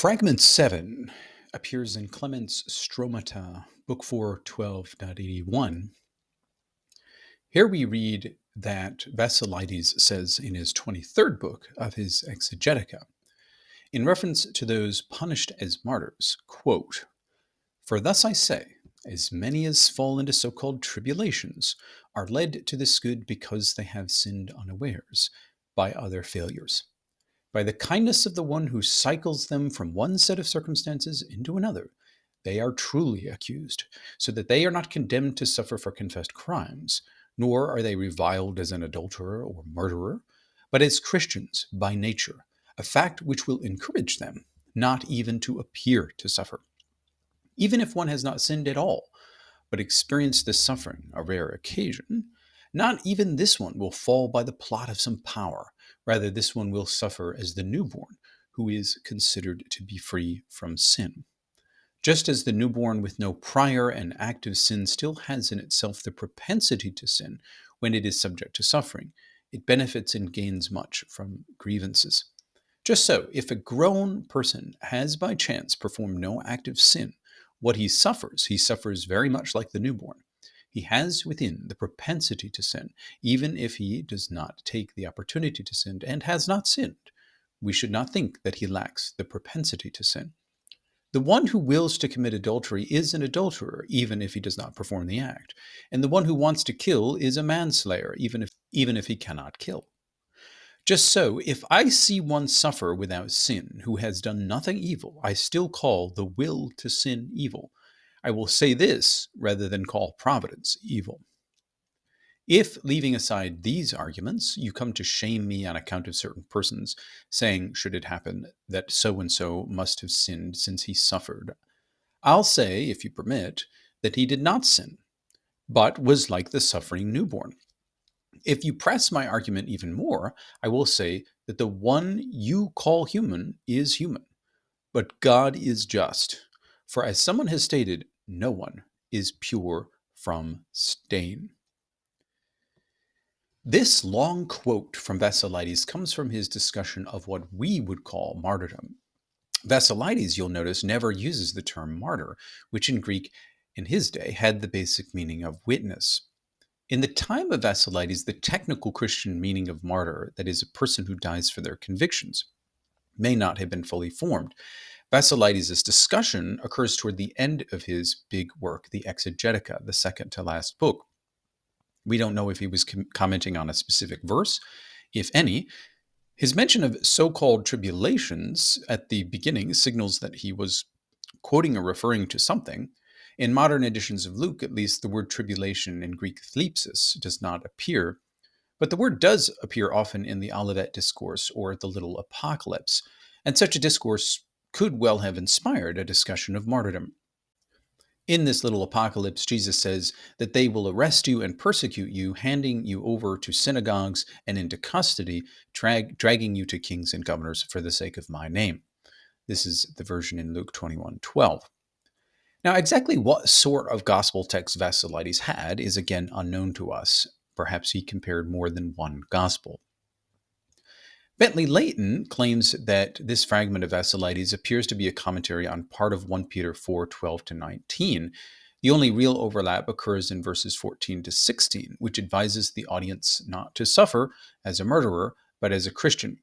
Fragment 7 appears in Clement's Stromata, Book 4, 12.81. Here we read that Basilides says in his 23rd book of his Exegetica, in reference to those punished as martyrs, quote, "For thus I say, as many as fall into so-called tribulations are led to this good because they have sinned unawares by other failures. By the kindness of the one who cycles them from one set of circumstances into another, they are truly accused, so that they are not condemned to suffer for confessed crimes, nor are they reviled as an adulterer or murderer, but as Christians by nature, a fact which will encourage them not even to appear to suffer. Even if one has not sinned at all, but experienced this suffering, a rare occasion, not even this one will fall by the plot of some power. Rather, this one will suffer as the newborn, who is considered to be free from sin. Just as the newborn with no prior and active sin still has in itself the propensity to sin when it is subject to suffering, it benefits and gains much from grievances. Just so, if a grown person has by chance performed no active sin, what he suffers very much like the newborn. He has within the propensity to sin, even if he does not take the opportunity to sin and has not sinned. We should not think that he lacks the propensity to sin. The one who wills to commit adultery is an adulterer, even if he does not perform the act. And the one who wants to kill is a manslayer, even if he cannot kill. Just so, if I see one suffer without sin, who has done nothing evil, I still call the will to sin evil. I will say this rather than call providence evil. If, leaving aside these arguments, you come to shame me on account of certain persons, saying, should it happen, that so and so must have sinned since he suffered, I'll say, if you permit, that he did not sin, but was like the suffering newborn. If you press my argument even more, I will say that the one you call human is human, but God is just. For as someone has stated, no one is pure from stain. This long quote from Basilides comes from his discussion of what we would call martyrdom. Basilides, you'll notice, never uses the term martyr, which in Greek in his day had the basic meaning of witness. In the time of Basilides, the technical Christian meaning of martyr, that is, a person who dies for their convictions, may not have been fully formed. Basilides' discussion occurs toward the end of his big work, the Exegetica, the second to last book. We don't know if he was commenting on a specific verse, if any. His mention of so-called tribulations at the beginning signals that he was quoting or referring to something. In modern editions of Luke, at least, the word tribulation in Greek thlipsis does not appear, but the word does appear often in the Olivet Discourse or the Little Apocalypse, and such a discourse could well have inspired a discussion of martyrdom. In this Little Apocalypse, Jesus says that they will arrest you and persecute you, handing you over to synagogues and into custody, dragging you to kings and governors for the sake of my name. This is the version in Luke 21:12. Now, exactly what sort of gospel text Basilides had is again unknown to us. Perhaps he compared more than one gospel. Bentley Layton claims that this fragment of Basilides appears to be a commentary on part of 1 Peter 4:12-19. The only real overlap occurs in verses 14 to 16, which advises the audience not to suffer as a murderer, but as a Christian.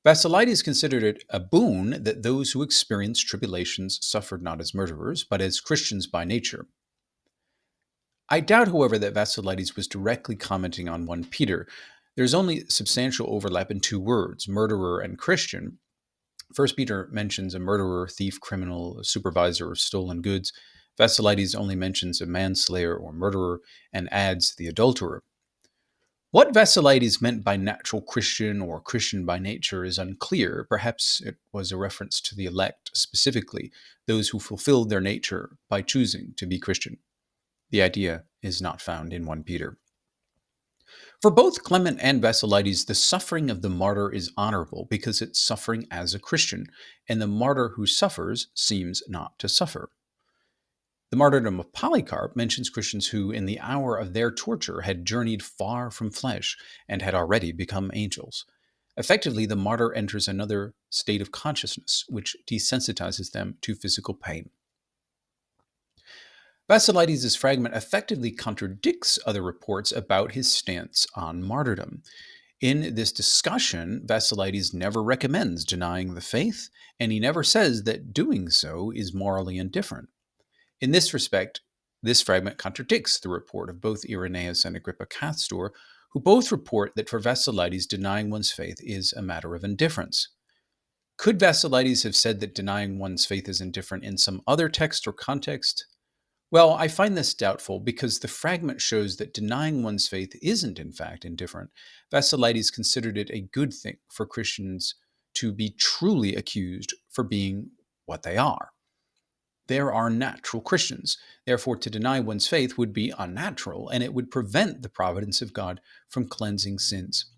Basilides considered it a boon that those who experienced tribulations suffered not as murderers, but as Christians by nature. I doubt, however, that Basilides was directly commenting on 1 Peter. There's only substantial overlap in two words, murderer and Christian. 1 Peter mentions a murderer, thief, criminal, a supervisor of stolen goods. Basilides only mentions a manslayer or murderer and adds the adulterer. What Basilides meant by natural Christian or Christian by nature is unclear. Perhaps it was a reference to the elect, specifically those who fulfilled their nature by choosing to be Christian. The idea is not found in 1 Peter. For both Clement and Basilides, the suffering of the martyr is honorable because it's suffering as a Christian, and the martyr who suffers seems not to suffer. The Martyrdom of Polycarp mentions Christians who, in the hour of their torture, had journeyed far from flesh and had already become angels. Effectively, the martyr enters another state of consciousness, which desensitizes them to physical pain. Basilides' fragment effectively contradicts other reports about his stance on martyrdom. In this discussion, Basilides never recommends denying the faith, and he never says that doing so is morally indifferent. In this respect, this fragment contradicts the report of both Irenaeus and Agrippa Castor, who both report that for Basilides, denying one's faith is a matter of indifference. Could Basilides have said that denying one's faith is indifferent in some other text or context? Well, I find this doubtful because the fragment shows that denying one's faith isn't, in fact, indifferent. Basilides considered it a good thing for Christians to be truly accused for being what they are. There are natural Christians. Therefore, to deny one's faith would be unnatural, and it would prevent the providence of God from cleansing sins.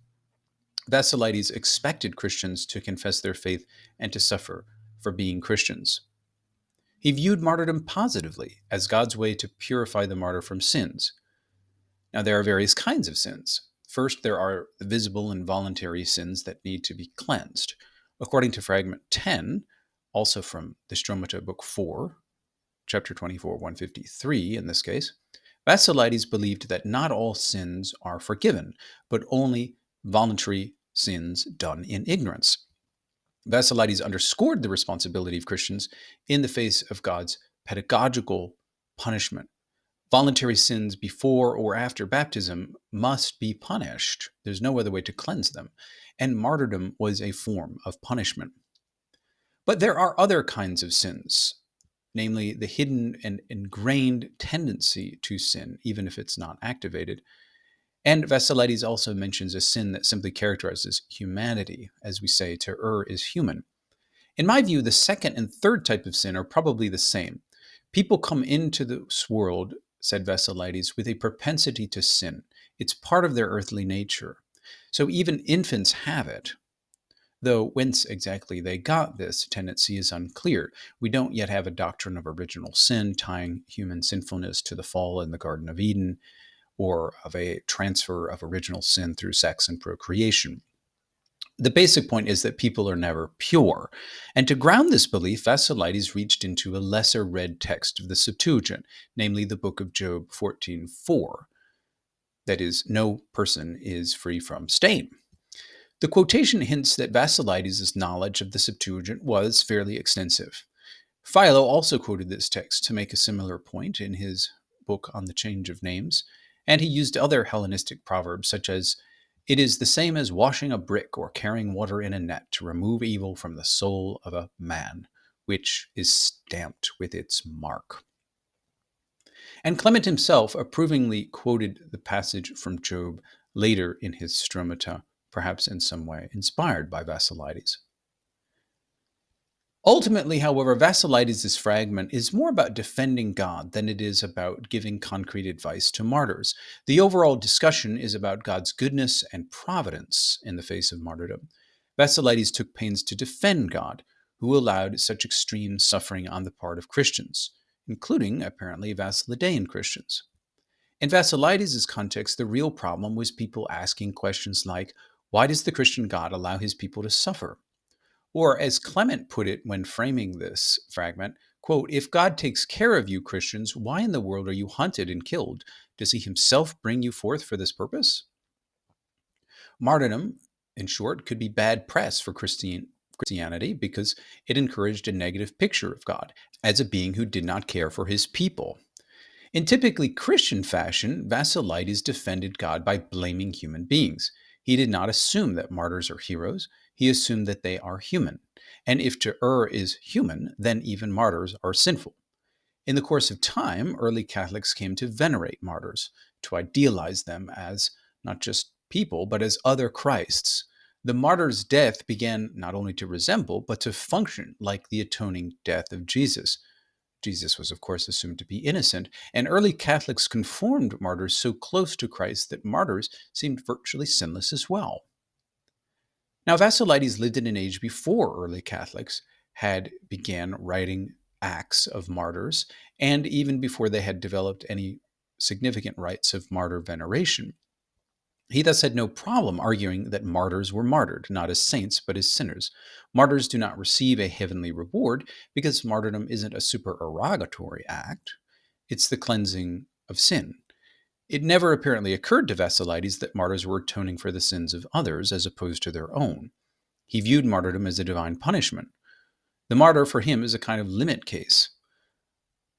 Basilides expected Christians to confess their faith and to suffer for being Christians. He viewed martyrdom positively as God's way to purify the martyr from sins. Now, there are various kinds of sins. First, there are the visible and voluntary sins that need to be cleansed. According to fragment 10, also from the Stromata, book 4, chapter 24, 153 in this case, Basilides believed that not all sins are forgiven, but only voluntary sins done in ignorance. Basilides underscored the responsibility of Christians in the face of God's pedagogical punishment. Voluntary sins before or after baptism must be punished. There's no other way to cleanse them. And martyrdom was a form of punishment. But there are other kinds of sins, namely the hidden and ingrained tendency to sin, even if it's not activated. And Basilides also mentions a sin that simply characterizes humanity. As we say, to err is human. In my view, the second and third type of sin are probably the same. People come into this world, said Basilides, with a propensity to sin. It's part of their earthly nature. So even infants have it. Though whence exactly they got this tendency is unclear. We don't yet have a doctrine of original sin tying human sinfulness to the fall in the Garden of Eden, or of a transfer of original sin through sex and procreation. The basic point is that people are never pure. And to ground this belief, Basilides reached into a lesser read text of the Septuagint, namely the book of Job 14:4. That is, no person is free from stain. The quotation hints that Basilides' knowledge of the Septuagint was fairly extensive. Philo also quoted this text to make a similar point in his book on the change of names, and he used other Hellenistic proverbs such as, "It is the same as washing a brick or carrying water in a net to remove evil from the soul of a man, which is stamped with its mark." And Clement himself approvingly quoted the passage from Job later in his Stromata, perhaps in some way inspired by Basilides. Ultimately, however, Basilides' fragment is more about defending God than it is about giving concrete advice to martyrs. The overall discussion is about God's goodness and providence in the face of martyrdom. Basilides took pains to defend God, who allowed such extreme suffering on the part of Christians, including, apparently, Basilidean Christians. In Basilides' context, the real problem was people asking questions like, why does the Christian God allow his people to suffer? Or, as Clement put it when framing this fragment, quote, "If God takes care of you, Christians, why in the world are you hunted and killed? Does he himself bring you forth for this purpose?" Martyrdom, in short, could be bad press for Christianity because it encouraged a negative picture of God as a being who did not care for his people. In typically Christian fashion, Basilides defended God by blaming human beings. He did not assume that martyrs are heroes. He assumed that they are human. And if to err is human, then even martyrs are sinful. In the course of time, early Catholics came to venerate martyrs, to idealize them as not just people, but as other Christs. The martyr's death began not only to resemble, but to function like the atoning death of Jesus. Jesus was, of course, assumed to be innocent, and early Catholics conformed martyrs so close to Christ that martyrs seemed virtually sinless as well. Now, Basilides lived in an age before early Catholics had began writing acts of martyrs, and even before they had developed any significant rites of martyr veneration. He thus had no problem arguing that martyrs were martyred, not as saints, but as sinners. Martyrs do not receive a heavenly reward because martyrdom isn't a supererogatory act, it's the cleansing of sin. It never apparently occurred to Basilides that martyrs were atoning for the sins of others as opposed to their own. He viewed martyrdom as a divine punishment. The martyr for him is a kind of limit case.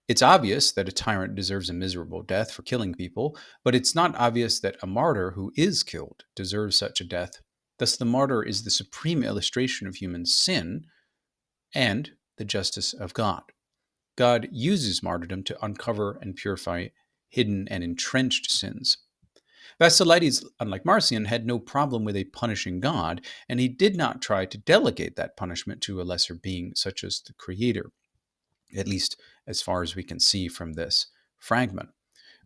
It's obvious that a tyrant deserves a miserable death for killing people, but it's not obvious that a martyr who is killed deserves such a death. Thus, the martyr is the supreme illustration of human sin and the justice of God. God uses martyrdom to uncover and purify hidden and entrenched sins. Basilides, unlike Marcion, had no problem with a punishing God, and he did not try to delegate that punishment to a lesser being, such as the Creator, at least as far as we can see from this fragment.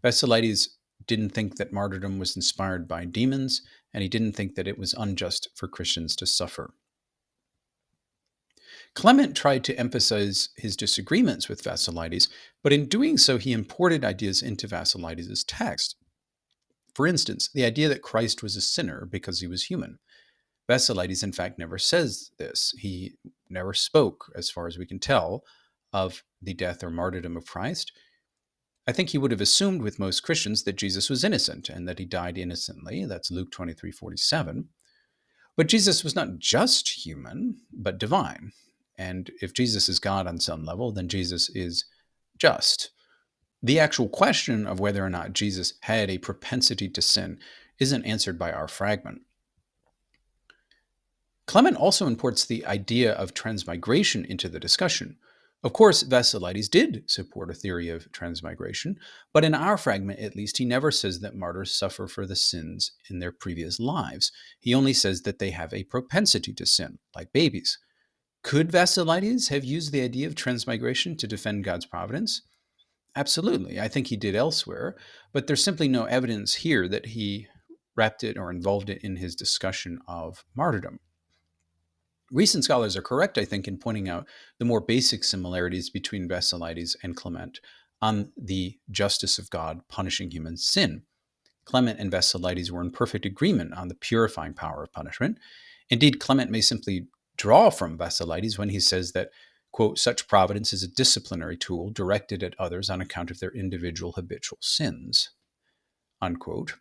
Basilides didn't think that martyrdom was inspired by demons, and he didn't think that it was unjust for Christians to suffer. Clement tried to emphasize his disagreements with Basilides, but in doing so, he imported ideas into Basilides' text. For instance, the idea that Christ was a sinner because he was human. Basilides, in fact, never says this. He never spoke, as far as we can tell, of the death or martyrdom of Christ. I think he would have assumed with most Christians that Jesus was innocent and that he died innocently. That's Luke 23:47. But Jesus was not just human, but divine. And if Jesus is God on some level, then Jesus is just. The actual question of whether or not Jesus had a propensity to sin isn't answered by our fragment. Clement also imports the idea of transmigration into the discussion. Of course, Basilides did support a theory of transmigration, but in our fragment at least, he never says that martyrs suffer for the sins in their previous lives. He only says that they have a propensity to sin, like babies. Could Basilides have used the idea of transmigration to defend God's providence? Absolutely. I think he did elsewhere, but there's simply no evidence here that he wrapped it or involved it in his discussion of martyrdom. Recent scholars are correct, I think, in pointing out the more basic similarities between Basilides and Clement on the justice of God punishing human sin. Clement and Basilides were in perfect agreement on the purifying power of punishment. Indeed, Clement may simply draw from Basilides when he says that, quote, such providence is a disciplinary tool directed at others on account of their individual habitual sins, unquote.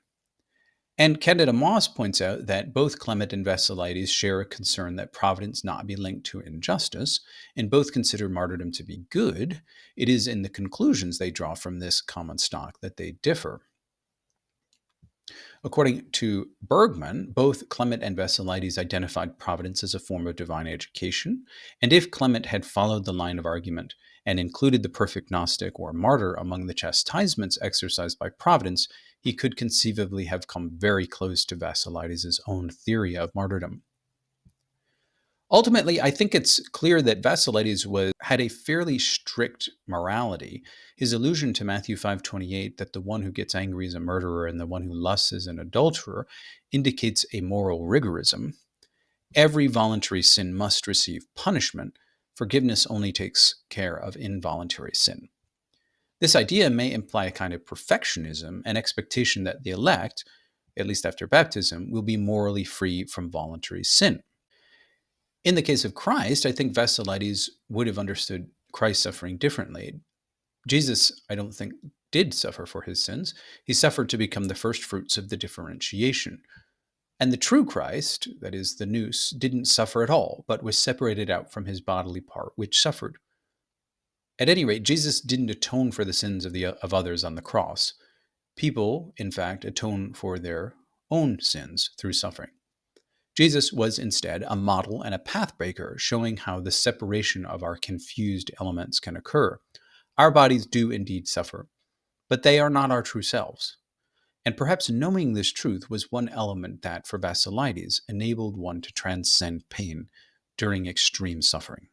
And Candida Moss points out that both Clement and Basilides share a concern that providence not be linked to injustice, and both consider martyrdom to be good. It is in the conclusions they draw from this common stock that they differ. According to Bergman, both Clement and Basilides identified providence as a form of divine education, and if Clement had followed the line of argument and included the perfect Gnostic or martyr among the chastisements exercised by providence, he could conceivably have come very close to Basilides' own theory of martyrdom. Ultimately, I think it's clear that Basilides had a fairly strict morality. His allusion to Matthew 5:28 that the one who gets angry is a murderer and the one who lusts is an adulterer indicates a moral rigorism. Every voluntary sin must receive punishment. Forgiveness only takes care of involuntary sin. This idea may imply a kind of perfectionism, an expectation that the elect, at least after baptism, will be morally free from voluntary sin. In the case of Christ, I think Basilides would have understood Christ's suffering differently. Jesus, I don't think, did suffer for his sins. He suffered to become the first fruits of the differentiation. And the true Christ, that is, the nous, didn't suffer at all, but was separated out from his bodily part, which suffered. At any rate, Jesus didn't atone for the sins of others on the cross. People, in fact, atone for their own sins through suffering. Jesus was instead a model and a pathbreaker, showing how the separation of our confused elements can occur. Our bodies do indeed suffer, but they are not our true selves. And perhaps knowing this truth was one element that, for Basilides, enabled one to transcend pain during extreme suffering.